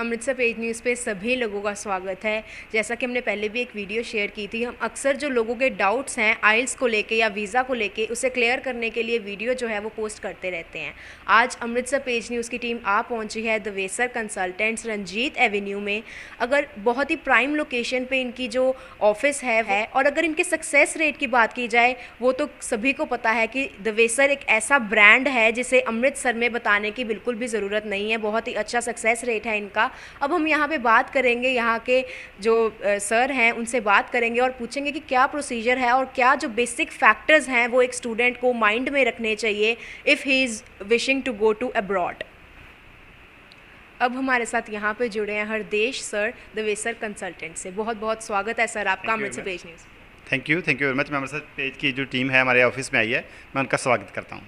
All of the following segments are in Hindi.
अमृतसर पेज न्यूज़ पे सभी लोगों का स्वागत है। जैसा कि हमने पहले भी एक वीडियो शेयर की थी, हम अक्सर जो लोगों के डाउट्स हैं आइल्स को लेके या वीज़ा को लेके उसे क्लियर करने के लिए वीडियो जो है वो पोस्ट करते रहते हैं। आज अमृतसर पेज न्यूज़ की टीम आ पहुंची है दवेसर कंसल्टेंट्स रंजीत एवेन्यू में। अगर बहुत ही प्राइम लोकेशन पे इनकी जो ऑफिस है और अगर इनके सक्सेस रेट की बात की जाए, वो तो सभी को पता है कि दवेसर एक ऐसा ब्रांड है जिसे अमृतसर में बताने की बिल्कुल भी ज़रूरत नहीं है। बहुत ही अच्छा सक्सेस रेट है इनका। अब हम यहाँ पे बात करेंगे, यहाँ के जो सर हैं उनसे बात करेंगे और पूछेंगे कि क्या प्रोसीजर है और क्या जो बेसिक फैक्टर्स हैं वो एक स्टूडेंट को माइंड में रखने चाहिए if he is wishing to go to abroad. अब हमारे साथ यहाँ पे जुड़े हैं हरदेश सर दवेसर कंसल्टेंट से। बहुत बहुत स्वागत है सर आपका Amritsar page news. Thank you very much. मैं अमृतसर पेज की जो टीम है हमारे ऑफिस में आई है, मैं उनका स्वागत करता हूँ।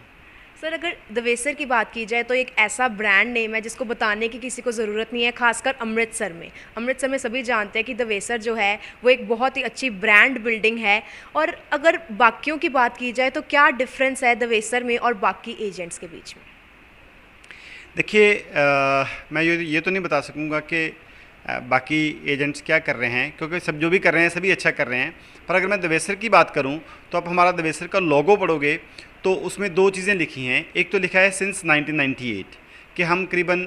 सर, अगर दवेसर की बात की जाए तो एक ऐसा ब्रांड नेम है जिसको बताने की किसी को ज़रूरत नहीं है, खासकर अमृतसर में। अमृतसर में सभी जानते हैं कि दवेसर जो है वो एक बहुत ही अच्छी ब्रांड बिल्डिंग है। और अगर बाकियों की बात की जाए तो क्या डिफरेंस है दवेसर में और बाकी एजेंट्स के बीच में? देखिए, मैं ये तो नहीं बता सकूँगा कि बाकी एजेंट्स क्या कर रहे हैं, क्योंकि सब जो भी कर रहे हैं सभी अच्छा कर रहे हैं। पर अगर मैं दवेसर की बात करूं तो आप हमारा दवेसर का लोगो पढ़ोगे तो उसमें दो चीज़ें लिखी हैं। एक तो लिखा है सिंस 1998 कि हम करीबन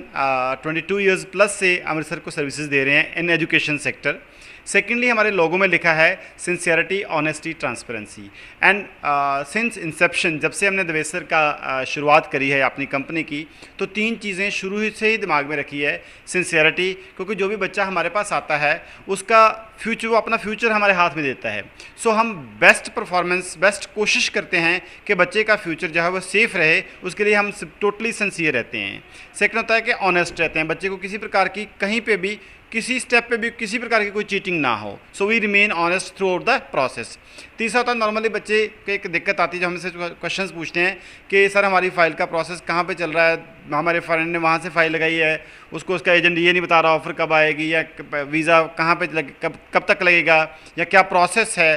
22 इयर्स प्लस से अमृतसर को सर्विसेज दे रहे हैं इन एजुकेशन सेक्टर। सेकेंडली हमारे लोगों में लिखा है sincerity, honesty, transparency. And since Inception, जब से हमने दवेसर का शुरुआत करी है अपनी कंपनी की, तो तीन चीज़ें शुरू से ही दिमाग में रखी है। सिंसियरिटी, क्योंकि जो भी बच्चा हमारे पास आता है उसका फ्यूचर, वो अपना फ्यूचर हमारे हाथ में देता है। सो हम बेस्ट परफॉर्मेंस, बेस्ट कोशिश करते हैं कि बच्चे का फ्यूचर जो है वो सेफ़ रहे, उसके लिए हम टोटली सिंसियर रहते हैं। सेकंड होता है कि ऑनेस्ट रहते हैं, बच्चे को किसी प्रकार की कहीं पे भी, किसी स्टेप पे भी किसी प्रकार की कोई चीटिंग ना हो। So we remain honest throughout the process. तीसरा होता है, नॉर्मली बच्चे को एक दिक्कत आती है जब हमसे क्वेश्चंस पूछते हैं कि सर हमारी फ़ाइल का प्रोसेस कहाँ पे चल रहा है, हमारे फ्रेंड ने वहाँ से फ़ाइल लगाई है, उसको उसका एजेंट ये नहीं बता रहा ऑफ़र कब आएगी, या वीज़ा कहाँ पे कब तक लगेगा, या क्या प्रोसेस है,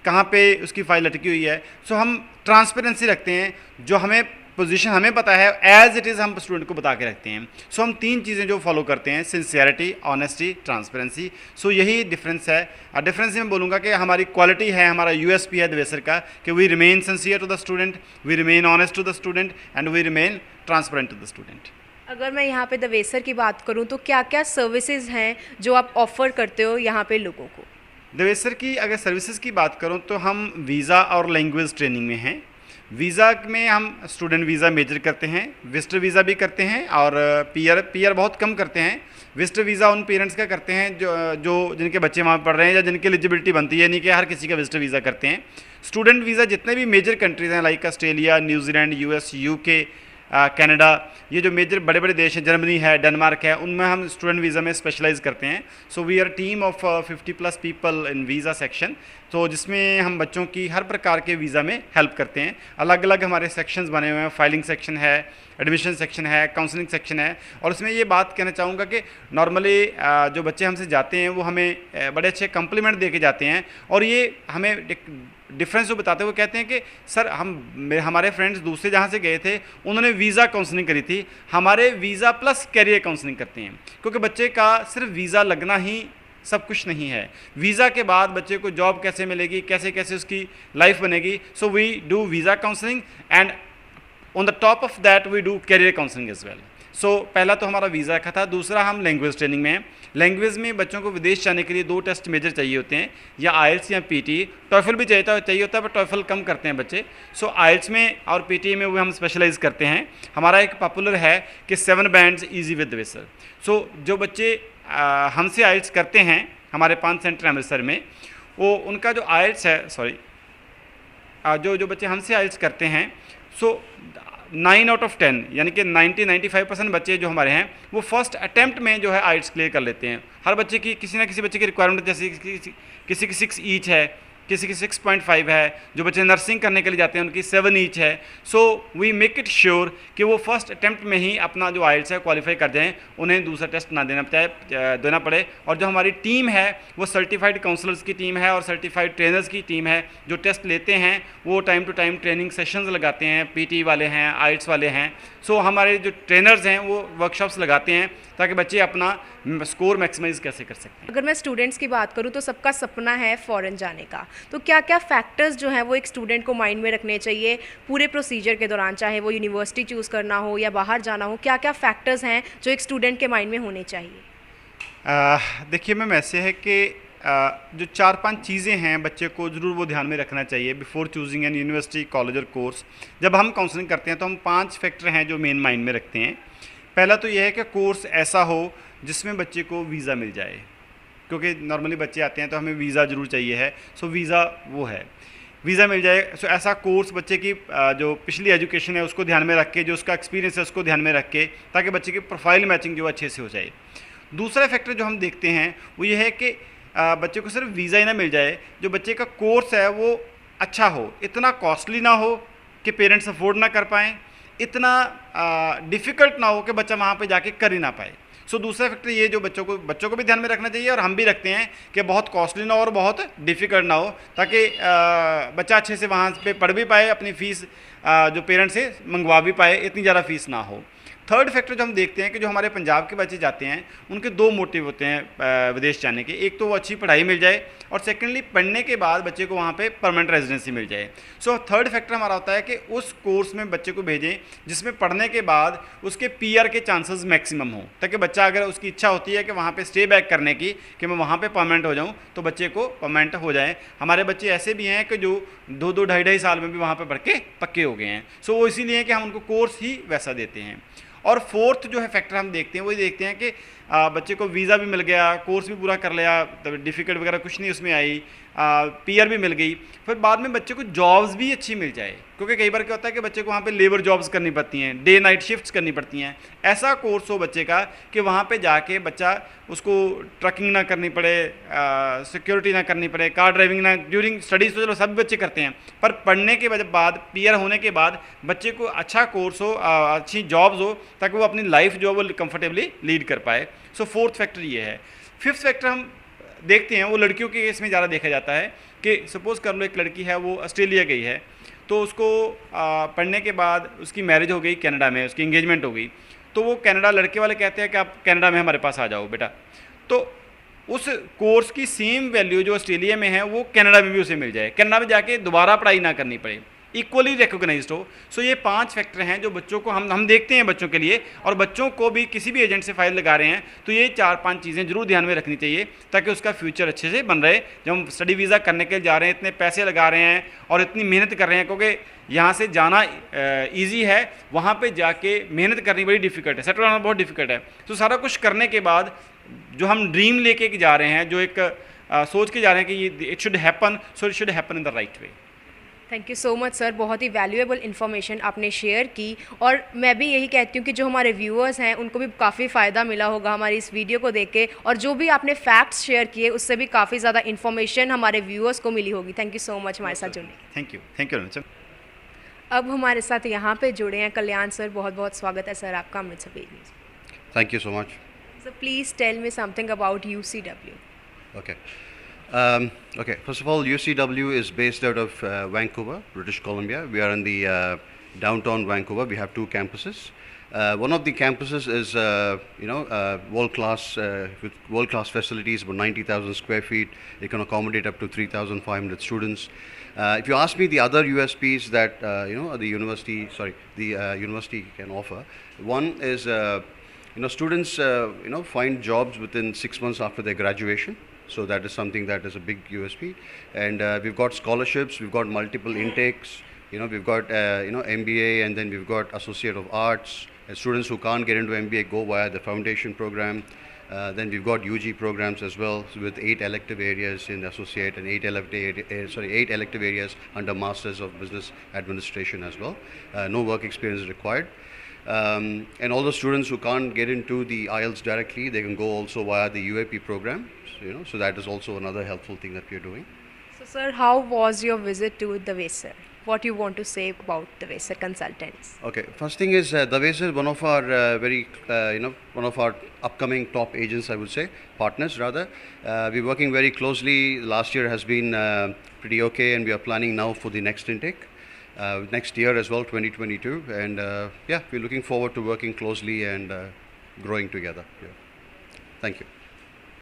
कहाँ पे उसकी फ़ाइल अटकी हुई है। सो हम ट्रांसपेरेंसी रखते हैं, जो हमें पोजीशन हमें पता है एज इट इज़ हम स्टूडेंट को बता के रखते हैं। सो हम तीन चीज़ें जो फॉलो करते हैं, सिंसियरिटी, ऑनेस्टी, ट्रांसपेरेंसी। सो यही डिफरेंस है। डिफरेंस मैं बोलूँगा कि हमारी क्वालिटी है, हमारा यूएसपी है दवेसर का कि we remain sincere to the student, we remain honest to the student and we remain transparent to the student. अगर मैं यहाँ पे दवेसर की बात करूँ तो क्या क्या सर्विसेज हैं जो आप ऑफ़र करते हो यहाँ पे लोगों को? दवेसर की अगर सर्विसेज की बात करूँ तो हम वीज़ा और लैंग्वेज ट्रेनिंग में हैं। वीज़ा में हम स्टूडेंट वीज़ा मेजर करते हैं, विजिटर वीज़ा भी करते हैं, और पीआर बहुत कम करते हैं। विजिटर वीज़ा उन पेरेंट्स का करते हैं जो जिनके बच्चे वहाँ पढ़ रहे हैं या जिनकी एलिजिबिलिटी बनती है, नहीं कि हर किसी का विजिटर वीज़ा करते हैं। स्टूडेंट वीज़ा जितने भी मेजर कंट्रीज़ हैं like Australia, New Zealand, US, UK, Canada, ये जो मेजर बड़े बड़े देश हैं, जर्मनी है, डेनमार्क है, उनमें हम स्टूडेंट वीज़ा में स्पेशलाइज करते हैं। So we are team of 50+ people in visa section, तो जिसमें हम बच्चों की हर प्रकार के वीज़ा में हेल्प करते हैं। अलग अलग हमारे सेक्शंस बने हुए हैं, फाइलिंग सेक्शन है, एडमिशन सेक्शन है, काउंसलिंग सेक्शन है। और उसमें ये बात कहना चाहूँगा कि नॉर्मली जो बच्चे हमसे जाते हैं वो हमें बड़े अच्छे कम्प्लीमेंट दे के जाते हैं, और ये हमें डिफरेंस जो बताते हैं वो कहते हैं कि सर हमारे फ्रेंड्स दूसरे जहाँ से गए थे उन्होंने वीज़ा काउंसलिंग करी थी, हमारे वीज़ा प्लस कैरियर काउंसलिंग करते हैं। क्योंकि बच्चे का सिर्फ वीज़ा लगना ही सब कुछ नहीं है, वीज़ा के बाद बच्चे को जॉब कैसे मिलेगी, कैसे कैसे उसकी लाइफ बनेगी। So we do visa counselling and on the top of that we do career counselling as well. सो पहला तो हमारा वीज़ा का था। दूसरा, हम लैंग्वेज ट्रेनिंग में हैं। लैंग्वेज में बच्चों को विदेश जाने के लिए 2 टेस्ट मेजर चाहिए होते हैं, या आइल्स या पीटी। टॉफल भी चाहिए होता है पर टॉफल कम करते हैं बच्चे। सो आइल्स में और पीटी में वो हम स्पेशलाइज करते हैं। हमारा एक पॉपुलर है कि 7 बैंड्स ईजी विद दवेसर। सो जो बच्चे हमसे आइल्स करते हैं, हमारे 5 सेंटर अमृतसर में, वो उनका जो आइल्स है, जो बच्चे हमसे आइल्स करते हैं, सो 9 आउट ऑफ 10 यानी कि 90-95% बच्चे जो हमारे हैं वो फर्स्ट अटैम्प्ट में जो है आइल्स क्लियर कर लेते हैं। हर बच्चे की किसी ना किसी बच्चे की रिक्वायरमेंट, जैसे किसी की 6 ईच है, किसी की 6.5 है, जो बच्चे नर्सिंग करने के लिए जाते हैं उनकी 7 ईच है। So we make it sure कि वो फर्स्ट अटैम्प्ट में ही अपना जो आइल्स है क्वालिफाई कर जाएँ, उन्हें दूसरा टेस्ट ना देना पड़े। और जो हमारी टीम है वो सर्टिफाइड काउंसलर्स की टीम है और सर्टिफाइड ट्रेनर्स की टीम है, जो टेस्ट लेते हैं वो time to time training sessions लगाते हैं, पीटी वाले हैं, आइल्स वाले हैं। सो हमारे जो ट्रेनर्स हैं वो वर्कशॉप्स लगाते हैं ताकि बच्चे अपना स्कोर मैक्सिमाइज कैसे कर सकते हैं। अगर मैं स्टूडेंट्स की बात करूँ तो सबका सपना है फ़ॉरेन जाने का, तो क्या क्या फैक्टर्स जो हैं वो एक स्टूडेंट को माइंड में रखने चाहिए पूरे प्रोसीजर के दौरान, चाहे वो यूनिवर्सिटी चूज़ करना हो या बाहर जाना हो, क्या क्या फैक्टर्स हैं जो एक स्टूडेंट के माइंड में होने चाहिए? देखिए मैम, ऐसे है कि जो 4-5 चीज़ें हैं बच्चे को ज़रूर वो ध्यान में रखना चाहिए before choosing N university, college और कोर्स। जब हम काउंसलिंग करते हैं तो हम 5 फैक्टर हैं जो मेन माइंड में रखते हैं। पहला तो ये है कि कोर्स ऐसा हो जिसमें बच्चे को वीज़ा मिल जाए, क्योंकि नॉर्मली बच्चे आते हैं तो हमें वीज़ा ज़रूर चाहिए है। सो वीज़ा वो है, वीज़ा मिल जाए। सो ऐसा कोर्स बच्चे की जो पिछली एजुकेशन है उसको ध्यान में रख के, जो उसका एक्सपीरियंस है उसको ध्यान में रख के, ताकि बच्चे की प्रोफाइल मैचिंग जो अच्छे से हो जाए। दूसरा फैक्टर जो हम देखते हैं वो ये है कि बच्चे को सिर्फ वीज़ा ही ना मिल जाए, जो बच्चे का कोर्स है वो अच्छा हो, इतना कॉस्टली ना हो कि पेरेंट्स अफोर्ड ना कर पाएँ, इतना डिफ़िकल्ट ना हो कि बच्चा वहाँ पे जाके कर ही ना पाए। सो दूसरा फैक्टर ये जो बच्चों को भी ध्यान में रखना चाहिए और हम भी रखते हैं कि बहुत कॉस्टली ना हो और बहुत डिफ़िकल्ट ना हो, ताकि बच्चा अच्छे से वहाँ पे पढ़ भी पाए, अपनी फ़ीस जो पेरेंट्स से मंगवा भी पाए, इतनी ज़्यादा फ़ीस ना हो। थर्ड फैक्टर जो हम देखते हैं कि जो हमारे पंजाब के बच्चे जाते हैं उनके 2 मोटिव होते हैं विदेश जाने के। एक तो वो अच्छी पढ़ाई मिल जाए और सेकेंडली पढ़ने के बाद बच्चे को वहाँ पे परमानेंट रेजिडेंसी मिल जाए। सो थर्ड फैक्टर हमारा होता है कि उस कोर्स में बच्चे को भेजें जिसमें पढ़ने के बाद उसके पीआर के चांसेस मैक्सिमम हों, ताकि बच्चा, अगर उसकी इच्छा होती है कि वहाँ पे स्टे बैक करने की, कि मैं वहाँ पे परमानेंट हो जाऊँ, तो बच्चे को परमानेंट हो जाए। हमारे बच्चे ऐसे भी हैं कि जो 2-2, ढाई साल में भी वहाँ पर पढ़ के पक्के हो गए हैं। सो वो इसीलिए कि हम उनको कोर्स ही वैसा देते हैं। और फोर्थ जो है फैक्टर हम देखते हैं, वही देखते हैं कि बच्चे को वीज़ा भी मिल गया, कोर्स भी पूरा कर लिया, डिफ़िकल्ट वगैरह कुछ नहीं उसमें आई, पीआर भी मिल गई, फिर बाद में बच्चे को जॉब्स भी अच्छी मिल जाए। क्योंकि कई बार क्या होता है कि बच्चे को वहाँ पे लेबर जॉब्स करनी पड़ती हैं, डे नाइट शिफ्ट्स करनी पड़ती हैं। ऐसा कोर्स हो बच्चे का कि वहाँ पे जाके बच्चा, उसको ट्रकिंग ना करनी पड़े, सिक्योरिटी ना करनी पड़े, कार ड्राइविंग ना, ड्यूरिंग स्टडीज़ तो चलो सभी बच्चे करते हैं, पर पढ़ने के बाद पीआर होने के बाद बच्चे को अच्छा कोर्स हो, अच्छी जॉब्स हो, ताकि वो अपनी लाइफ जो है वो कंफर्टेबली लीड कर पाए। सो फोर्थ फैक्टर ये है। फिफ्थ फैक्टर हम देखते हैं, वो लड़कियों के केस में ज़्यादा देखा जाता है कि सपोज़ कर लो एक लड़की है, वो ऑस्ट्रेलिया गई है, तो उसको पढ़ने के बाद उसकी मैरिज हो गई कनाडा में, उसकी इंगेजमेंट हो गई, तो वो कनाडा, लड़के वाले कहते हैं कि आप कनाडा में हमारे पास आ जाओ बेटा, तो उस कोर्स की सेम वैल्यू जो ऑस्ट्रेलिया में है वो कनाडा में भी उसे मिल जाए, कनाडा में जाके दोबारा पढ़ाई ना करनी पड़े, इक्वली रिकॉग्नाइज्ड हो। सो ये 5 फैक्टर हैं जो बच्चों को हम देखते हैं बच्चों के लिए, और बच्चों को भी किसी भी एजेंट से फाइल लगा रहे हैं तो ये 4-5 चीज़ें जरूर ध्यान में रखनी चाहिए, ताकि उसका फ्यूचर अच्छे से बन रहे। जब हम स्टडी वीज़ा करने के लिए जा रहे हैं, इतने पैसे लगा रहे हैं और इतनी मेहनत कर रहे हैं, क्योंकि यहाँ से जाना ईजी है, वहाँ पर जाके मेहनत करनी बड़ी डिफ़िकल्ट है, सेटल होना बहुत डिफ़िकल्ट है। तो सारा कुछ करने के बाद जो हम ड्रीम लेके जा रहे हैं, जो एक सोच के जा रहे हैं कि ये it should happen, so it should happen in the right way. Thank you so much sir, बहुत ही वैल्यूएबल इन्फॉर्मेशन आपने शेयर की, और मैं भी यही कहती हूँ कि जो हमारे व्यूअर्स हैं उनको भी काफ़ी फ़ायदा मिला होगा हमारी इस वीडियो को देख के, और जो भी आपने फैक्ट्स शेयर किए उससे भी काफ़ी ज़्यादा इन्फॉर्मेशन हमारे व्यूअर्स को मिली होगी। थैंक यू सो मच हमारे साथ जुड़ने। Thank you sir. अब हमारे साथ यहाँ पे जुड़े हैं कल्याण सर, बहुत बहुत स्वागत है सर आपका Amritsar page news. Thank you so much. Sir please tell me something about UCW. Okay. Okay. First of all, UCW is based out of Vancouver, British Columbia. We are in the downtown Vancouver. We have 2 campuses. One of the campuses is, world-class with world-class facilities, about 90,000 square feet. It can accommodate up to 3,500 students. If you ask me the other USPs that the university can offer, one is students find jobs within 6 months after their graduation. So that is something that is a big USP, and we've got scholarships, we've got multiple intakes, we've got MBA, and then we've got Associate of Arts. And students who can't get into MBA go via the foundation program. Then we've got UG programs as well, with 8 elective areas in associate and 8 elective areas under Masters of Business Administration as well. No work experience required. And all the students who can't get into the IELTS directly, they can go also via the UAP program. So that is also another helpful thing that we are doing. So Sir, how was your visit to the Vaser? What you want to say about the Vaser consultants? Okay, first thing is Daves is one of our one of our upcoming top agents, I would say, partners rather. We're working very closely. Last year has been pretty okay, and we are planning now for the next intake. Next year as well, 2022, and yeah, we're looking forward to working closely and growing together. Yeah. Thank you.